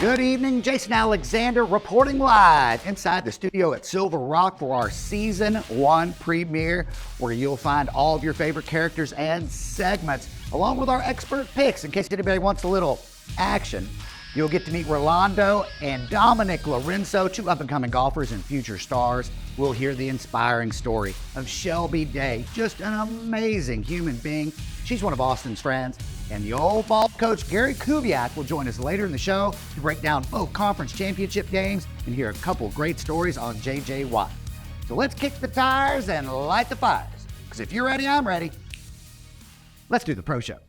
Good evening, Jason Alexander reporting live inside the studio at Silver Rock for our Season 1 premiere, where you'll find all of your favorite characters and segments, along with our expert picks. In case anybody wants a little action, you'll get to meet Rolando and Dominic Lorenzo, two up-and-coming golfers and future stars. We'll hear the inspiring story of Shelby Day, just an amazing human being. She's one of Austin's friends. And the old ball coach, Gary Kubiak, will join us later in the show to break down both conference championship games and hear a couple great stories on J.J. Watt. So let's kick the tires and light the fires. Because if you're ready, I'm ready. Let's do the Pro Show.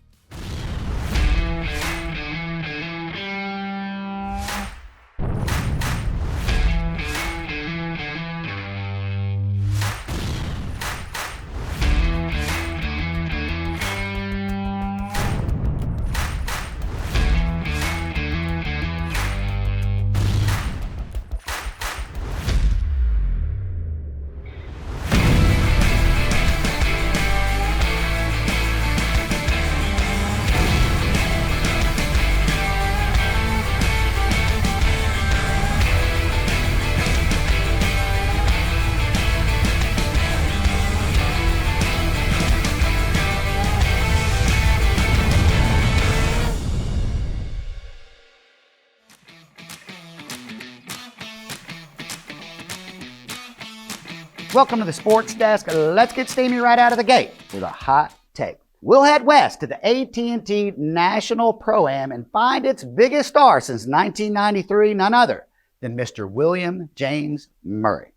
Welcome to the Sports Desk. Let's get steamy right out of the gate with a hot take. We'll head west to the AT&T National Pro-Am and find its biggest star since 1993, none other than Mr. William James Murray.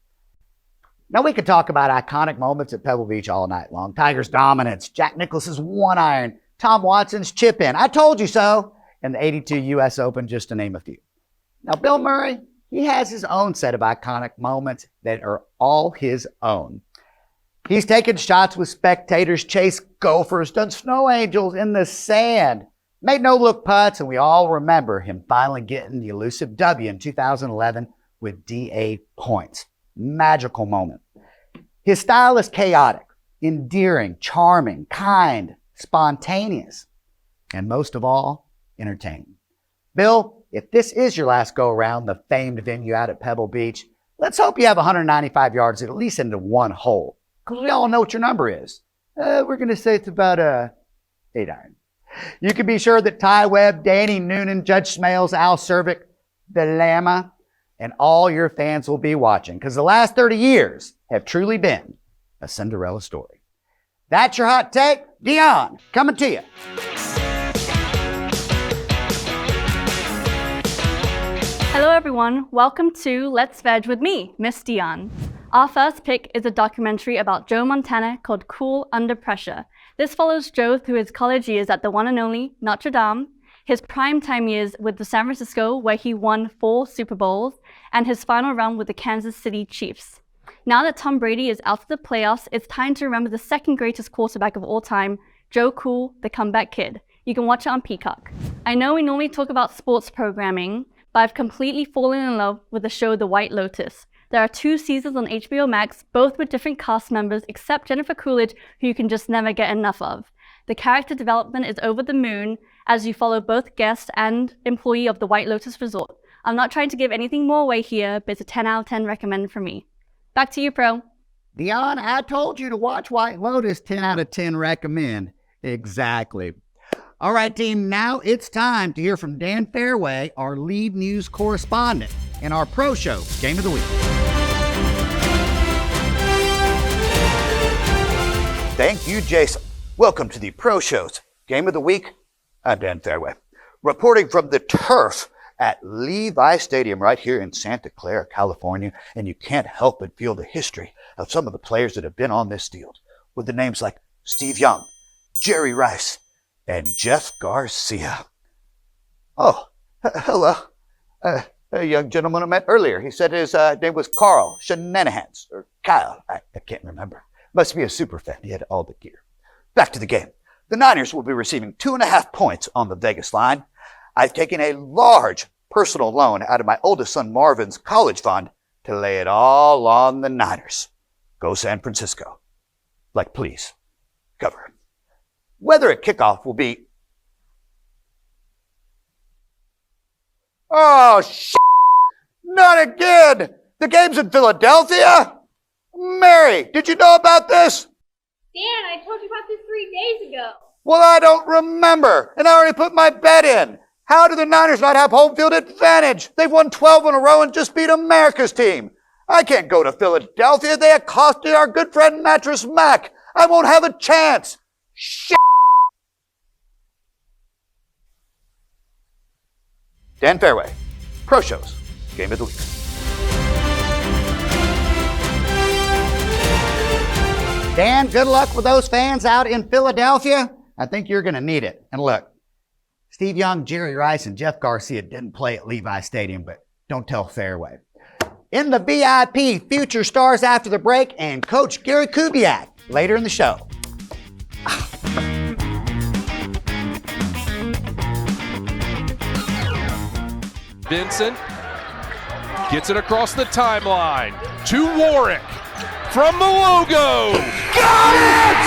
Now, we could talk about iconic moments at Pebble Beach all night long. Tiger's dominance, Jack Nicklaus's one iron, Tom Watson's chip in, I told you so, and the 82 U.S. Open, just to name a few. Now, Bill Murray, he has his own set of iconic moments that are all his own. He's taken shots with spectators, chased gophers, done snow angels in the sand, made no-look putts, and we all remember him finally getting the elusive W in 2011 with DA points. Magical moment. His style is chaotic, endearing, charming, kind, spontaneous, and most of all, entertaining. Bill, if this is your last go-around, the famed venue out at Pebble Beach, let's hope you have 195 yards at least into one hole, because we all know what your number is. We're going to say it's about 8 iron. You can be sure that Ty Webb, Danny Noonan, Judge Smales, Al Cervic, the Lama, and all your fans will be watching, because the last 30 years have truly been a Cinderella story. That's your hot take. Dion, coming to you. Hello everyone, welcome to Let's Veg with me, Miss Dion. Our first pick is a documentary about Joe Montana called Cool Under Pressure. This follows Joe through his college years at the one and only Notre Dame, his primetime years with the San Francisco where he won 4 Super Bowls, and his final run with the Kansas City Chiefs. Now that Tom Brady is out of the playoffs, it's time to remember the second greatest quarterback of all time, Joe Cool, the comeback kid. You can watch it on Peacock. I know we normally talk about sports programming, but I've completely fallen in love with the show The White Lotus. There are 2 seasons on HBO Max, both with different cast members except Jennifer Coolidge, who you can just never get enough of. The character development is over the moon as you follow both guest and employee of the White Lotus Resort. I'm not trying to give anything more away here, but it's a 10 out of 10 recommend from me. Back to you, Pro. Dion, I told you to watch White Lotus. 10 out of 10 recommend. Exactly. All right, team, now it's time to hear from Dan Fairway, our lead news correspondent, in our Pro Show Game of the Week. Thank you, Jason. Welcome to the Pro Show's Game of the Week. I'm Dan Fairway, reporting from the turf at Levi Stadium right here in Santa Clara, California, and you can't help but feel the history of some of the players that have been on this field, with the names like Steve Young, Jerry Rice, and Jeff Garcia. Oh, hello. A young gentleman I met earlier. He said his name was Carl Shenanigans, or Kyle. I can't remember. Must be a super fan. He had all the gear. Back to the game. The Niners will be receiving 2.5 points on the Vegas line. I've taken a large personal loan out of my oldest son Marvin's college fund to lay it all on the Niners. Go San Francisco. Like, please, cover. Weather at kickoff will be... Oh, shit! Not again! The game's in Philadelphia? Mary, did you know about this? Dan, I told you about this 3 days ago. Well, I don't remember, and I already put my bet in. How do the Niners not have home field advantage? They've won 12 in a row and just beat America's team. I can't go to Philadelphia. They accosted our good friend Mattress Mac. I won't have a chance. Shit! Dan Fairway, Pro Shows, Game of the Week. Dan, good luck with those fans out in Philadelphia. I think you're going to need it. And look, Steve Young, Jerry Rice, and Jeff Garcia didn't play at Levi Stadium, but don't tell Fairway. In the VIP, future stars after the break, and Coach Gary Kubiak later in the show. Vincent gets it across the timeline to Warwick from the logo. Got it!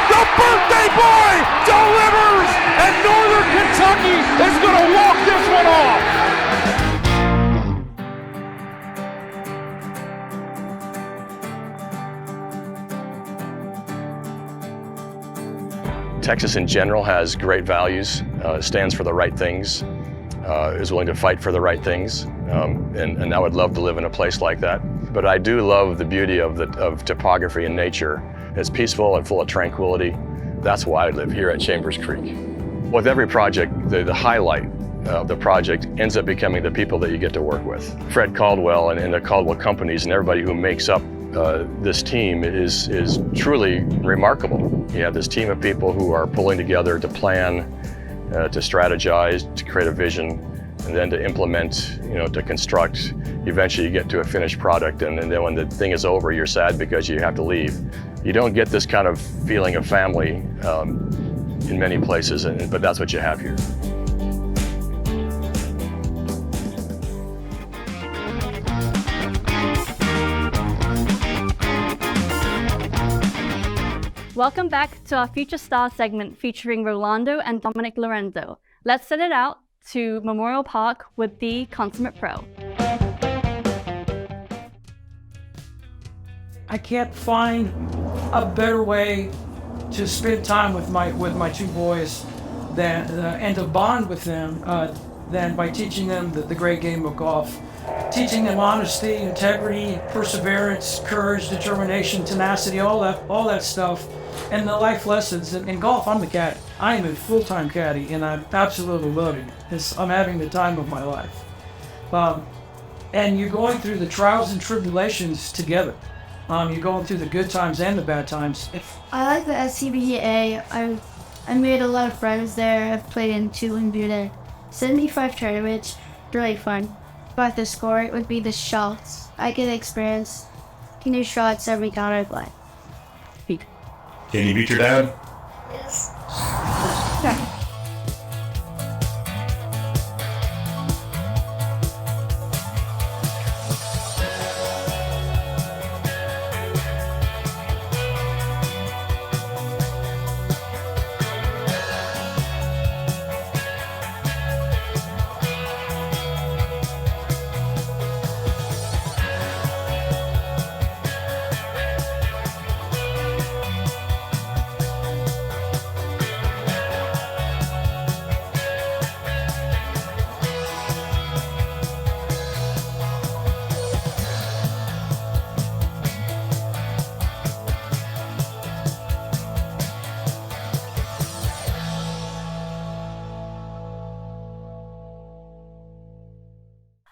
The birthday boy delivers, and Northern Kentucky is going to walk this one off. Texas in general has great values, stands for the right things, is willing to fight for the right things, and I would love to live in a place like that. But I do love the beauty of topography and nature. It's peaceful and full of tranquility. That's why I live here at Chambers Creek. With every project, the highlight of the project ends up becoming the people that you get to work with. Fred Caldwell and the Caldwell companies and everybody who makes up this team is truly remarkable. You have this team of people who are pulling together to plan, to strategize, to create a vision, and then to implement, to construct. Eventually you get to a finished product, and then when the thing is over, you're sad because you have to leave. You don't get this kind of feeling of family in many places, but that's what you have here. Welcome back to our Future Star segment featuring Rolando and Dominic Lorenzo. Let's send it out to Memorial Park with the Consummate Pro. I can't find a better way to spend time with my two boys and to bond with them than by teaching them the great game of golf. Teaching them honesty, integrity, perseverance, courage, determination, tenacity, all that stuff, and the life lessons. In golf, I'm the caddy. I am a full-time caddy, and I absolutely love it. I'm having the time of my life. And you're going through the trials and tribulations together. You're going through the good times and the bad times. I like the SCBA. I made a lot of friends there. I've played in 2 Bermuda, 75 tournaments. Really fun. But the score, it would be the shots. I get experience new shots every count I play. Can you beat your dad? Yes.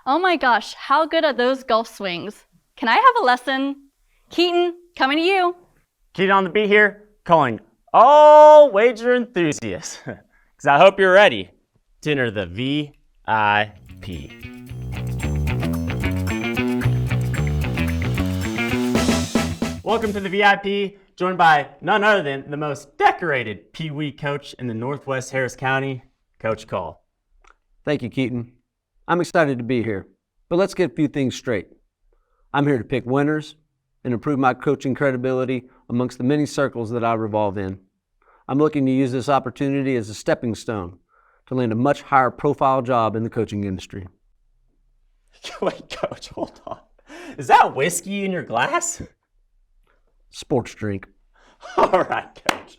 Oh my gosh, how good are those golf swings? Can I have a lesson? Keaton, coming to you. Keaton on the beat here, calling all wager enthusiasts, because I hope you're ready to enter the VIP. Welcome to the VIP, joined by none other than the most decorated Pee Wee coach in the Northwest Harris County, Coach Call. Thank you, Keaton. I'm excited to be here, but let's get a few things straight. I'm here to pick winners and improve my coaching credibility amongst the many circles that I revolve in. I'm looking to use this opportunity as a stepping stone to land a much higher profile job in the coaching industry. Wait, Coach, hold on. Is that whiskey in your glass? Sports drink. All right, Coach.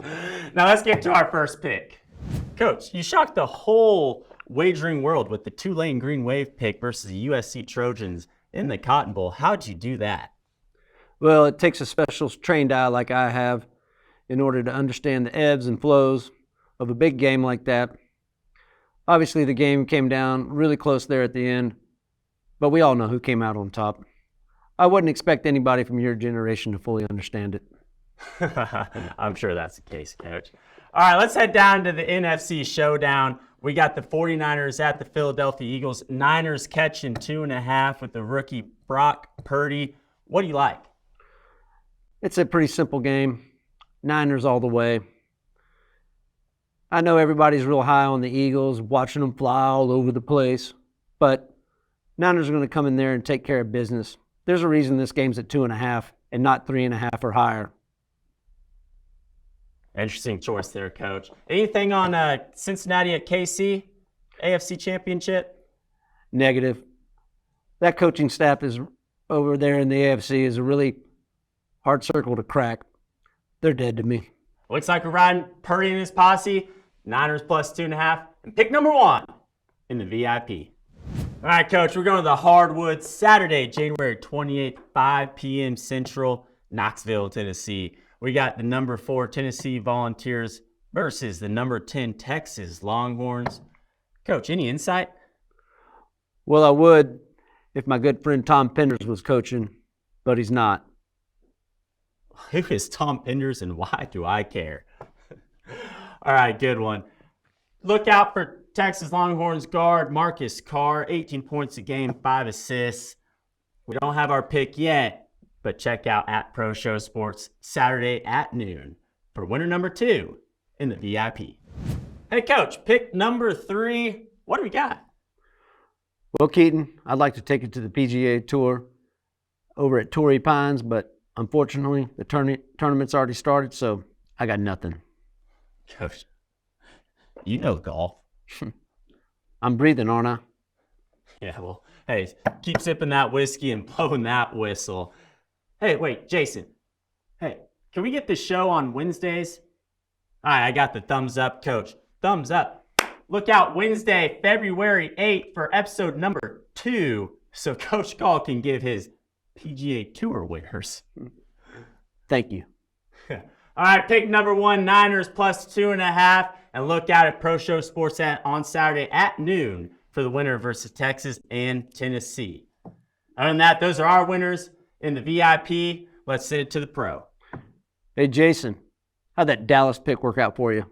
Now let's get to our first pick. Coach, you shocked the whole wagering world with the Tulane Green Wave pick versus the USC Trojans in the Cotton Bowl. How'd you do that? Well, it takes a special trained eye like I have in order to understand the ebbs and flows of a big game like that. Obviously, the game came down really close there at the end, but we all know who came out on top. I wouldn't expect anybody from your generation to fully understand it. I'm sure that's the case, Coach. All right, let's head down to the NFC showdown. We got the 49ers at the Philadelphia Eagles. Niners catching 2.5 with the rookie Brock Purdy. What do you like? It's a pretty simple game. Niners all the way. I know everybody's real high on the Eagles, watching them fly all over the place, but Niners are going to come in there and take care of business. There's a reason this game's at 2.5 and not 3.5 or higher. Interesting choice there, Coach. Anything on Cincinnati at KC, AFC Championship? Negative. That coaching staff is over there in the AFC is a really hard circle to crack. They're dead to me. Looks like we're riding Purdy and his posse. Niners plus 2.5. And pick number 1 in the VIP. All right, Coach, we're going to the Hardwood Saturday, January 28th, 5 p.m. Central, Knoxville, Tennessee. We got the number 4 Tennessee Volunteers versus the number 10 Texas Longhorns. Coach, any insight? Well, I would if my good friend Tom Penders was coaching, but he's not. Who is Tom Penders and why do I care? All right, good one. Look out for Texas Longhorns guard Marcus Carr, 18 points a game, 5 assists. We don't have our pick yet, but check out at Pro Show Sports Saturday at noon for winner number 2 in the VIP. Hey, Coach, pick number 3. What do we got? Well, Keaton, I'd like to take it to the PGA Tour over at Torrey Pines, but unfortunately, the tournament's already started, so I got nothing. Coach, you know golf. I'm breathing, aren't I? Yeah, well, hey, keep sipping that whiskey and blowing that whistle. Hey, wait, Jason. Hey, can we get the show on Wednesdays? All right, I got the thumbs up, Coach. Thumbs up. Look out Wednesday, February 8th for episode number 2 so Coach Gall can give his PGA Tour winners. Thank you. All right, pick number 1, Niners plus 2.5. And look out at Pro Show Sports on Saturday at noon for the winner versus Texas and Tennessee. Other than that, those are our winners in the VIP. Let's send it to the pro. Hey, Jason, how'd that Dallas pick work out for you?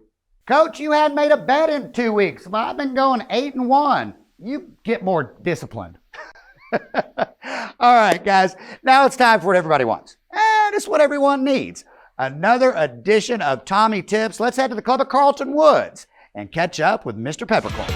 Coach, you hadn't made a bet in 2 weeks. Well, I've been going 8-1. You get more disciplined. All right, guys. Now it's time for what everybody wants. And it's what everyone needs. Another edition of Tommy Tips. Let's head to the Club of Carlton Woods and catch up with Mr. Peppercorn.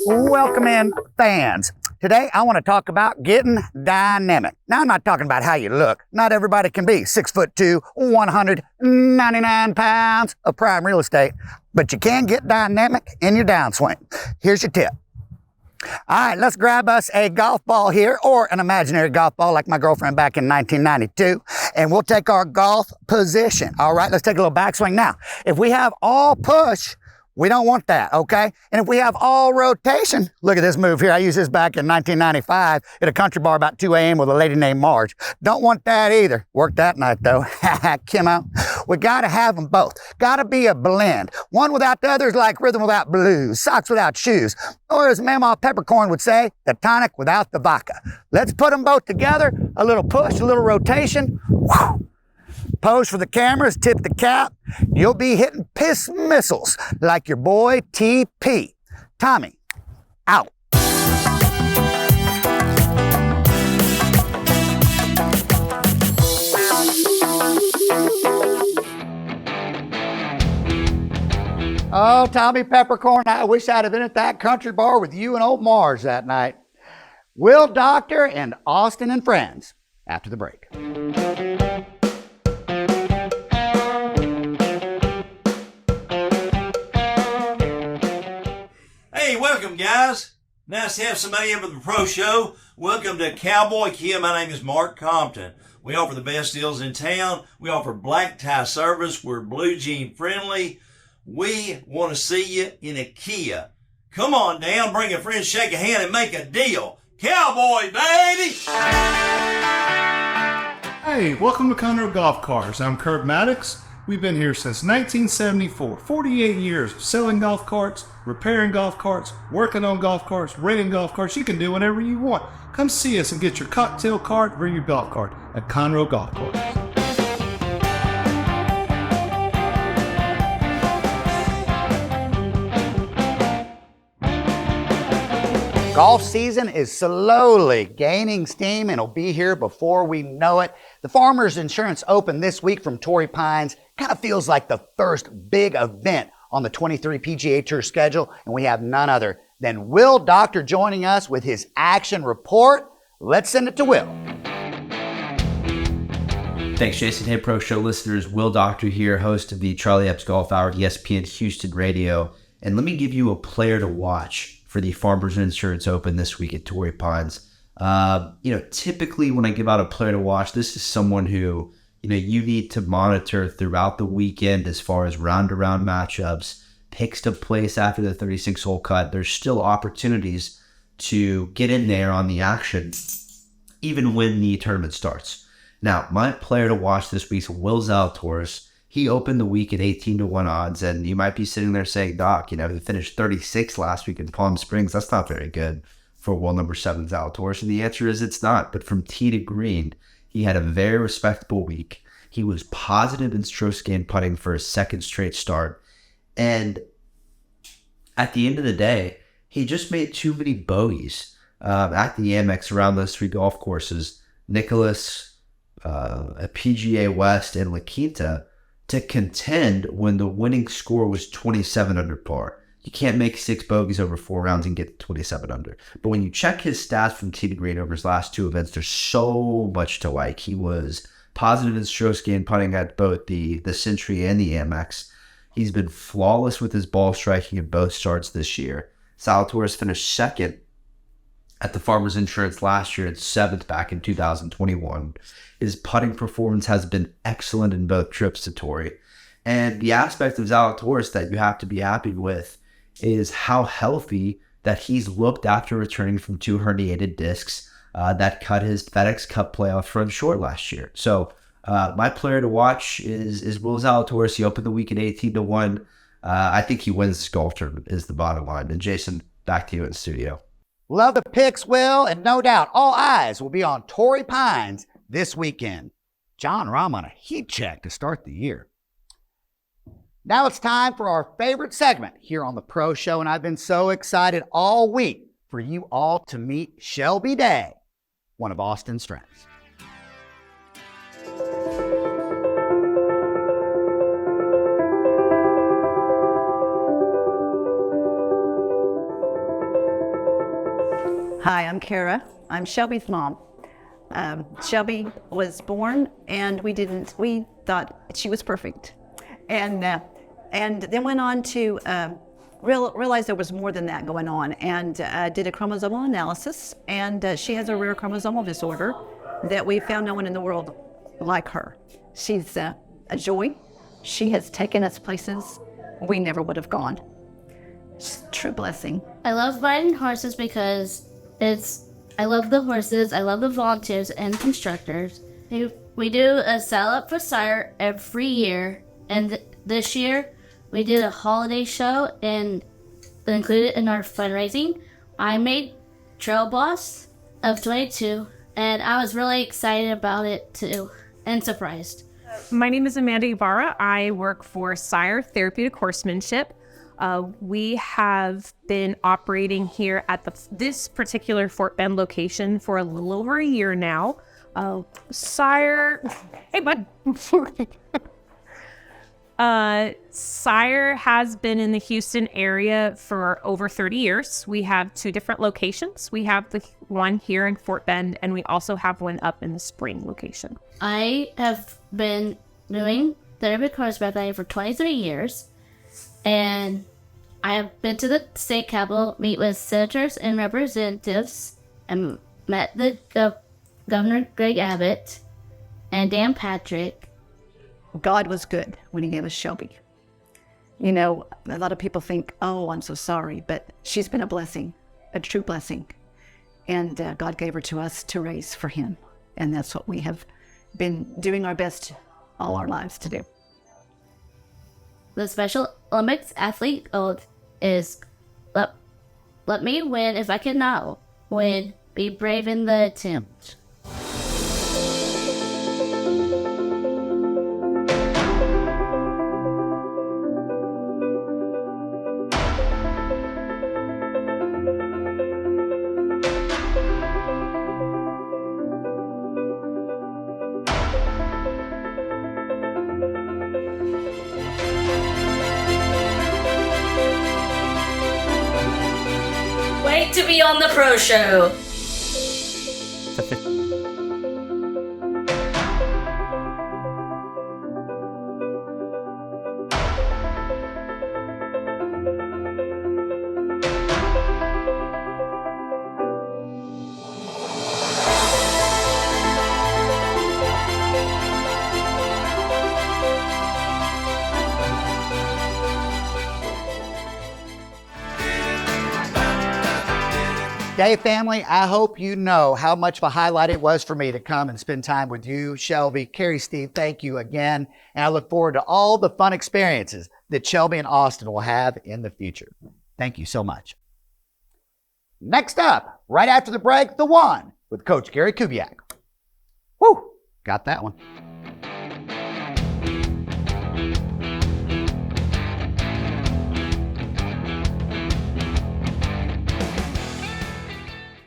Welcome in, fans. Today, I want to talk about getting dynamic. Now, I'm not talking about how you look. Not everybody can be 6'2", 199 pounds of prime real estate, but you can get dynamic in your downswing. Here's your tip. All right, let's grab us a golf ball here, or an imaginary golf ball like my girlfriend back in 1992, and we'll take our golf position. All right, let's take a little backswing. Now, if we have all push, we don't want that, okay? And if we have all rotation, look at this move here. I used this back in 1995 at a country bar about 2 a.m. with a lady named Marge. Don't want that either. Worked that night, though. Kim out. We got to have them both. Got to be a blend. One without the other is like rhythm without blues, socks without shoes. Or as Mama Peppercorn would say, the tonic without the vodka. Let's put them both together. A little push, a little rotation. Whew. Pose for the cameras, tip the cap. You'll be hitting piss missiles like your boy TP. Tommy, out. Oh, Tommy Peppercorn, I wish I'd have been at that country bar with you and old Mars that night. Will Doctor and Austin and Friends after the break. Welcome, guys. Nice to have somebody in for the Pro Show. Welcome to Cowboy Kia. My name is Mark Compton. We offer the best deals in town. We offer black tie service. We're blue jean friendly. We want to see you in a Kia. Come on down, bring a friend, shake a hand, and make a deal. Cowboy, baby! Hey, welcome to Conroe Golf Cars. I'm Kurt Maddox. We've been here since 1974, 48 years selling golf carts, repairing golf carts, working on golf carts, renting golf carts. You can do whatever you want. Come see us and get your cocktail cart or your golf cart at Conroe Golf Course. Golf season is slowly gaining steam and will be here before we know it. The Farmers Insurance Open this week from Torrey Pines kind of feels like the first big event on the 23 PGA Tour schedule, and we have none other than Will Doctor joining us with his action report. Let's send it to Will. Thanks, Jason. Hey, Pro Show listeners. Will Doctor here, host of the Charlie Epps Golf Hour at ESPN Houston Radio. And let me give you a player to watch for the Farmers Insurance Open this week at Torrey Pines. Typically when I give out a player to watch, this is someone who, you need to monitor throughout the weekend as far as round-to-round matchups, picks to place after the 36-hole cut. There's still opportunities to get in there on the action, even when the tournament starts. Now, my player to watch this week is Will Zalatoris. He opened the week at 18-1 odds, and you might be sitting there saying, Doc, he finished 36 last week in Palm Springs. That's not very good for world number 7 Zalatoris. And the answer is it's not. But from tee to green, he had a very respectable week. He was positive in stroke gain putting for a second straight start. And at the end of the day, he just made too many bogeys at the Amex around those 3 golf courses, Nicholas, PGA West, and La Quinta, to contend when the winning score was 27 under par. You can't make 6 bogeys over 4 rounds and get 27 under. But when you check his stats from tee to green over his last 2 events, there's so much to like. He was positive in stroke gain putting at both the Century and the Amex. He's been flawless with his ball striking in both starts this year. Zalatoris finished second at the Farmers Insurance last year and 7th back in 2021. His putting performance has been excellent in both trips to Torrey. And the aspect of Zalatoris that you have to be happy with is how healthy that he's looked after returning from 2 herniated discs that cut his FedEx Cup playoff run short last year. So my player to watch is Will Zalatoris. He opened the week at 18-1. I think he wins this golf tournament is the bottom line. And Jason, back to you in the studio. Love the picks, Will, and no doubt all eyes will be on Torrey Pines this weekend. John Rahm on a heat check to start the year. Now it's time for our favorite segment here on the Pro Show, and I've been so excited all week for you all to meet Shelby Day, one of Austin's friends. Hi, I'm Kara. I'm Shelby's mom. Shelby was born, and we thought she was perfect, and then went on to realize there was more than that going on, and did a chromosomal analysis, and she has a rare chromosomal disorder that we found no one in the world like her. She's a joy. She has taken us places we never would have gone. It's a true blessing. I love riding horses because I love the horses, I love the volunteers and instructors. We do a sell-up for sire every year, and this year we did a holiday show and included in our fundraising. I made Trail Boss of 22, and I was really excited about it too, and surprised. My name is Amanda Ibarra. I work for Sire Therapeutic Horsemanship. We have been operating here at this particular Fort Bend location for a little over a year now. Sire, hey bud. Sire has been in the Houston area for over 30 years. We have 2 different locations. We have the one here in Fort Bend, and we also have one up in the Spring location. I have been doing therapeutic horseback riding for 23 years, and I have been to the state capitol, meet with senators and representatives, and met the Governor Greg Abbott and Dan Patrick. God was good when he gave us Shelby. You know, a lot of people think, oh, I'm so sorry, but she's been a blessing, a true blessing. And God gave her to us to raise for him. And that's what we have been doing our best all our lives to do. The Special Olympics athlete code is let me win if I cannot win, be brave in the attempt. Wait to be on the Pro Show. Hey family, I hope you know how much of a highlight it was for me to come and spend time with you, Shelby, Carrie, Steve, thank you again. And I look forward to all the fun experiences that Shelby and Austin will have in the future. Thank you so much. Next up, right after the break, The One with Coach Gary Kubiak. Woo, got that one.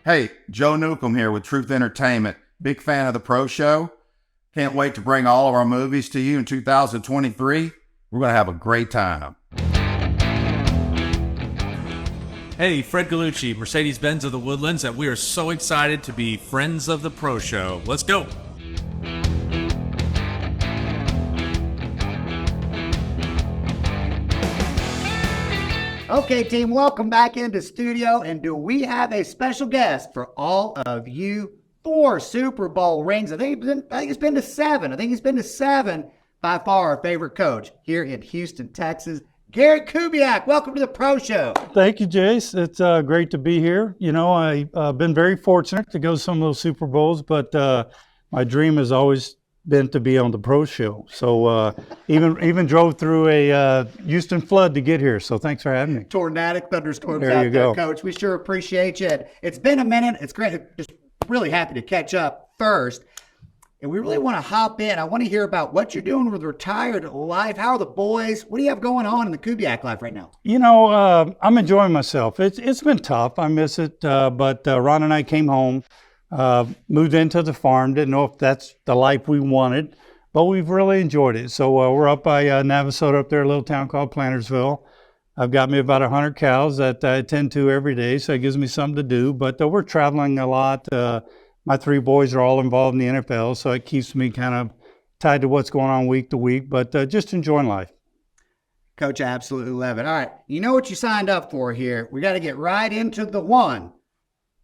Hey, Joe Newcomb here with Truth Entertainment. Big fan of the Pro Show. Can't wait to bring all of our movies to you in 2023. We're going to have a great time. Hey, Fred Gallucci, Mercedes-Benz of the Woodlands, and we are so excited to be friends of the Pro Show. Let's go. Okay, team, welcome back into studio. And do we have a special guest for all of you? 4 Super Bowl rings. I think he's been to 7. I think he's been to 7. By far our favorite coach here in Houston, Texas. Gary Kubiak, welcome to the Pro Show. Thank you, Jace. It's great to be here. You know, I've been very fortunate to go to some of those Super Bowls, but my dream has always been to be on the Pro Show. So even drove through a Houston flood to get here. So thanks for having me. Tornadic thunderstorms There out you there, go. Coach. We sure appreciate you. It's been a minute. It's great. Just really happy to catch up first. And we really want to hop in. I want to hear about what you're doing with retired life. How are the boys? What do you have going on in the Kubiak life right now? You know, I'm enjoying myself. It's been tough. I miss it. But Ron and I came home, moved into the farm. Didn't know if that's the life we wanted, but we've really enjoyed it. So we're up by Navasota, up there, a little town called Plantersville. I've got me about 100 cows that I tend to every day, so it gives me something to do. But we're traveling a lot. My 3 boys are all involved in the NFL, so it keeps me kind of tied to what's going on week to week, but just enjoying life. Coach, I absolutely love it. All right, you know what you signed up for here. We got to get right into the 1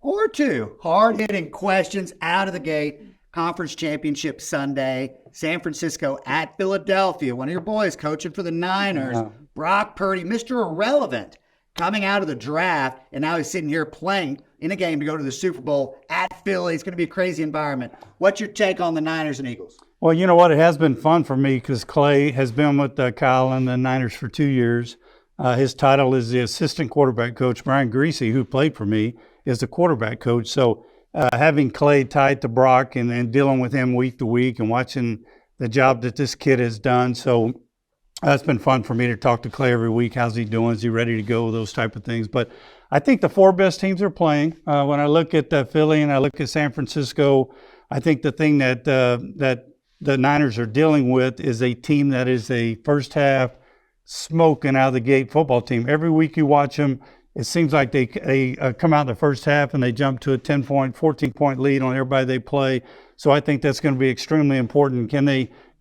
or 2 hard-hitting questions out of the gate. Conference Championship Sunday, San Francisco at Philadelphia. One of your boys coaching for the Niners, Brock Purdy, Mr. Irrelevant, coming out of the draft, and now he's sitting here playing in a game to go to the Super Bowl at Philly. It's going to be a crazy environment. What's your take on the Niners and Eagles? Well, you know what? It has been fun for me because Clay has been with Kyle and the Niners for 2 years. His title is the assistant quarterback coach. Brian Greasy, who played for me, is the quarterback coach. So having Clay tied to Brock and dealing with him week to week and watching the job that this kid has done. So it's been fun for me to talk to Clay every week. How's he doing? Is he ready to go? Those type of things. But I think the 4 best teams are playing. When I look at Philly and I look at San Francisco, I think the thing that the Niners are dealing with is a team that is a first half smoking out of the gate football team. Every week you watch them, it seems like they come out in the first half and they jump to a 10-point, 14-point lead on everybody they play. So I think that's going to be extremely important. Can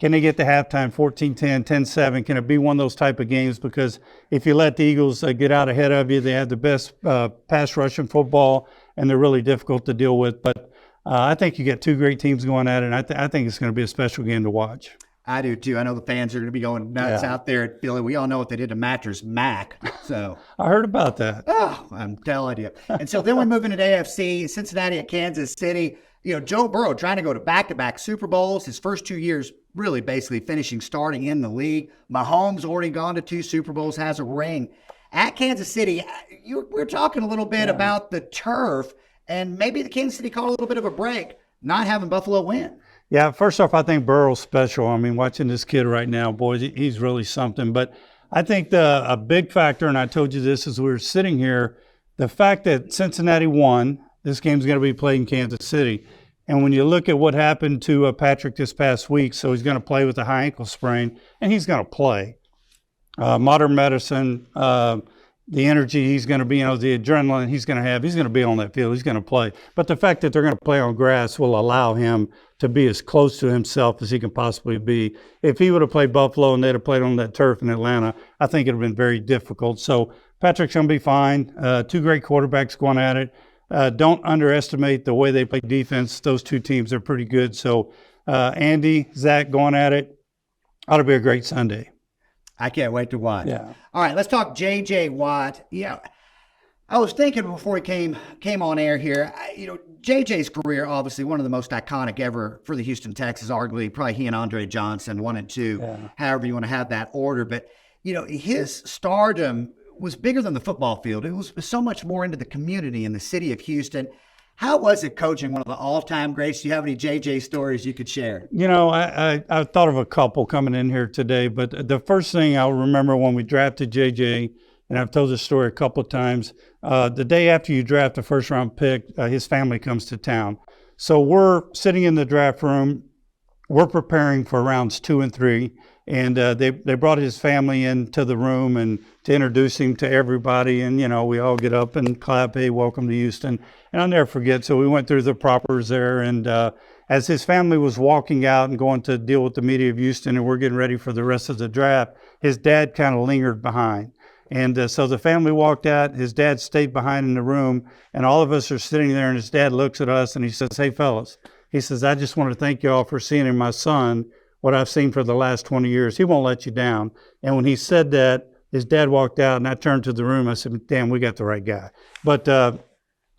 Can they get to halftime 14-10, 10-7? Can it be one of those type of games? Because if you let the Eagles get out ahead of you, they have the best pass rush in football, and they're really difficult to deal with. But I think you get two great teams going at it, and I think it's going to be a special game to watch. I do too. I know the fans are going to be going nuts out there at Philly. We all know what they did to Mattress Mac. So I heard about that. Oh, I'm telling you. And so then we move into the AFC, Cincinnati at Kansas City. You know, Joe Burrow trying to go to back-to-back Super Bowls. His first 2 years really basically finishing starting in the league. Mahomes already gone to 2 Super Bowls, has a ring. At Kansas City, we're talking a little bit about the turf, and maybe the Kansas City caught a little bit of a break, not having Buffalo win. Yeah, first off, I think Burrow's special. I mean, watching this kid right now, boys, he's really something. But I think a big factor, and I told you this as we were sitting here, the fact that Cincinnati won, this game's going to be played in Kansas City. And when you look at what happened to Patrick this past week, so he's going to play with a high ankle sprain, and he's going to play. Modern medicine, the energy he's going to be, the adrenaline he's going to be on that field. He's going to play. But the fact that they're going to play on grass will allow him to be as close to himself as he can possibly be. If he would have played Buffalo and they'd have played on that turf in Atlanta, I think it would have been very difficult. So Patrick's going to be fine. Two great quarterbacks going at it. Don't underestimate the way they play defense. Those two teams are pretty good. So Andy, Zach going at it. Ought to be a great Sunday. I can't wait to watch. Yeah. All right, let's talk J.J. Watt. Yeah, I was thinking before he came on air here, J.J.'s career, obviously one of the most iconic ever for the Houston Texans, arguably probably he and Andre Johnson, 1 and 2, however you want to have that order. But, his stardom was bigger than the football field. It was so much more into the community in the city of Houston. How was it coaching one of the all-time greats? Do you have any J.J. stories you could share? I thought of a couple coming in here today, but the first thing I'll remember when we drafted J.J., and I've told this story a couple of times, the day after you draft a first-round pick, his family comes to town. So we're sitting in the draft room. We're preparing for rounds 2 and 3, and they brought his family into the room and to introduce him to everybody. And, we all get up and clap, hey, welcome to Houston. And I'll never forget, so we went through the propers there, and as his family was walking out and going to deal with the media of Houston and we're getting ready for the rest of the draft, his dad kind of lingered behind. And so the family walked out, his dad stayed behind in the room, and all of us are sitting there, and his dad looks at us and he says, hey, fellas, he says, I just want to thank you all for seeing in my son what I've seen for the last 20 years. He won't let you down. And when he said that, his dad walked out, and I turned to the room. I said, damn, we got the right guy. But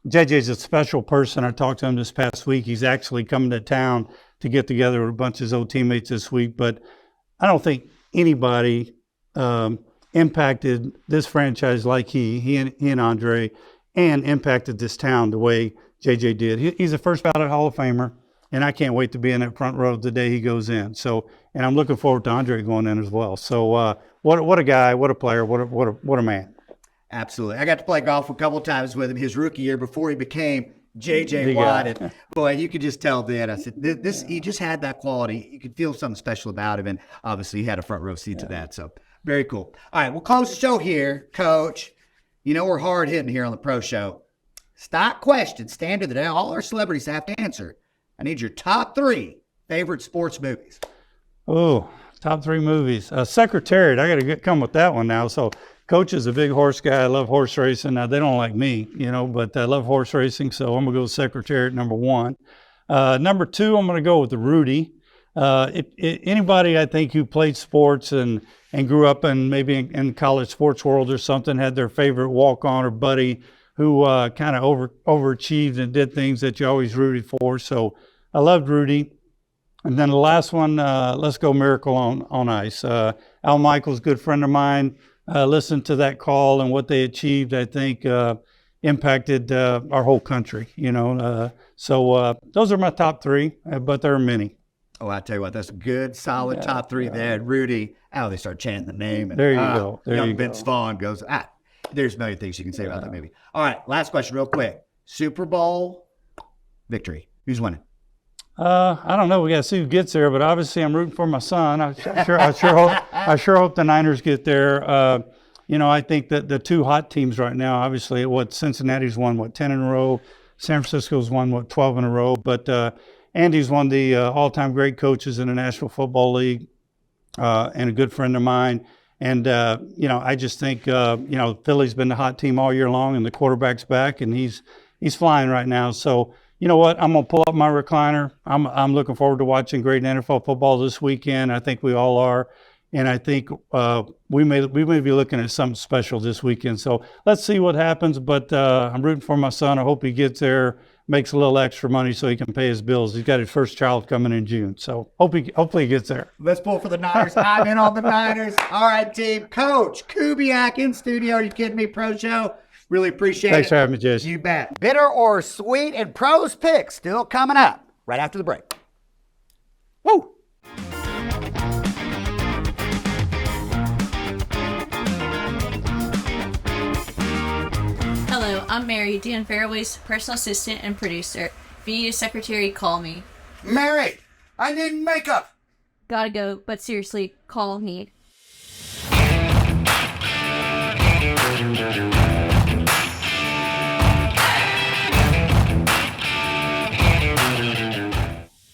JJ's a special person. I talked to him this past week. He's actually coming to town to get together with a bunch of his old teammates this week. But I don't think anybody impacted this franchise like he and Andre, and impacted this town the way JJ did. He's a first ballot Hall of Famer, and I can't wait to be in that front row the day he goes in. So, and I'm looking forward to Andre going in as well. So, what a guy, what a player, what a man. Absolutely. I got to play golf a couple of times with him his rookie year before he became J.J. Watt. And boy, you could just tell then. I said, he just had that quality. You could feel something special about him, and obviously he had a front row seat to that. So, very cool. All right, we'll close the show here, Coach. We're hard hitting here on the Pro Show. Stock question, standard that all our celebrities have to answer. I need your top 3 favorite sports movies. Oh, top 3 movies. Secretariat, I got to come with that one now. So, Coach is a big horse guy. I love horse racing. Now, they don't like me, but I love horse racing, so I'm going to go with Secretariat, number 1. Number 2, I'm going to go with the Rudy. Anybody, I think, who played sports and grew up maybe in college sports world or something, had their favorite walk-on or buddy who kind of overachieved and did things that you always rooted for. So I loved Rudy. And then the last one, let's go Miracle on Ice. Al Michaels, good friend of mine, listened to that call, and what they achieved, I think, impacted our whole country, So those are my top 3, but there are many. Oh, I tell you what, that's a good, solid top 3 there. Rudy, they start chanting the name. And, there you go. There you Vince go. Vaughn goes, there's a million things you can say about that movie. All right, last question real quick. Super Bowl victory. Who's winning? I don't know. We got to see who gets there, but obviously I'm rooting for my son. I sure hope the Niners get there. I think that the 2 hot teams right now, obviously, Cincinnati's won, 10 in a row. San Francisco's won, 12 in a row. But, Andy's one of the all-time great coaches in the National Football League, and a good friend of mine. And, I just think, Philly's been the hot team all year long, and the quarterback's back, and he's flying right now. So, you know what? I'm going to pull up my recliner. I'm looking forward to watching great NFL football this weekend. I think we all are. And I think we may be looking at something special this weekend. So let's see what happens. But I'm rooting for my son. I hope he gets there, makes a little extra money so he can pay his bills. He's got his first child coming in June. So hopefully he gets there. Let's pull for the Niners. I'm in on the Niners. All right, team. Coach Kubiak in studio. Are you kidding me? Pro Show. Really appreciate it. Thanks for having me, Jason. You bet. Bitter or sweet and pros picks still coming up right after the break. Woo! Hello, I'm Mary, Dan Fairway's personal assistant and producer. If you need a secretary, call me. Mary, I need makeup. Gotta go, but seriously, call me.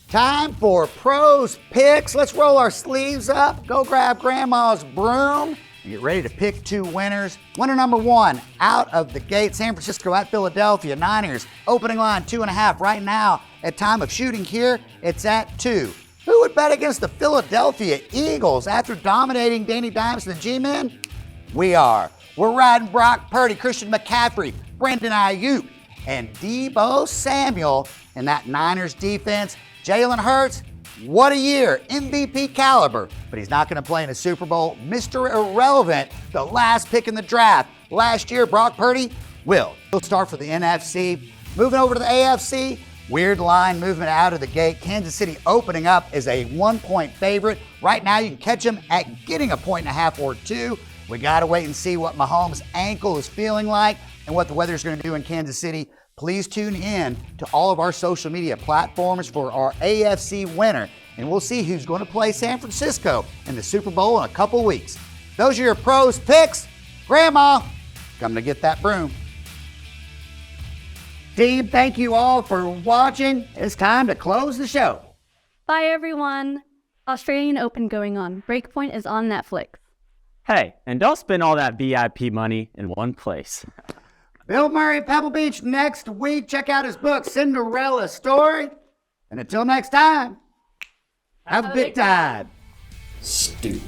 Time for pros picks. Let's roll our sleeves up, go grab grandma's broom, and get ready to pick two winners. Winner number one, out of the gate, San Francisco at Philadelphia. Niners, opening line 2.5 right now. At time of shooting here, it's at 2. Who would bet against the Philadelphia Eagles after dominating Danny Dimes and the G-Men? We are. We're riding Brock Purdy, Christian McCaffrey, Brandon Ayuk, and Deebo Samuel in that Niners defense. Jalen Hurts, what a year, MVP caliber, but he's not going to play in a Super Bowl. Mr. Irrelevant, the last pick in the draft. Last year, Brock Purdy will. He'll start for the NFC. Moving over to the AFC, weird line movement out of the gate. Kansas City opening up as a 1-point favorite. Right now, you can catch them at getting 1.5 or 2. We got to wait and see what Mahomes' ankle is feeling like and what the weather's going to do in Kansas City. Please tune in to all of our social media platforms for our AFC winner, and we'll see who's going to play San Francisco in the Super Bowl in a couple weeks. Those are your pros picks. Grandma, coming to get that broom. Team, thank you all for watching. It's time to close the show. Bye, everyone. Australian Open going on. Breakpoint is on Netflix. Hey, and don't spend all that VIP money in one place. Bill Murray, Pebble Beach next week. Check out his book, Cinderella Story. And until next time, have a big time. Stupid.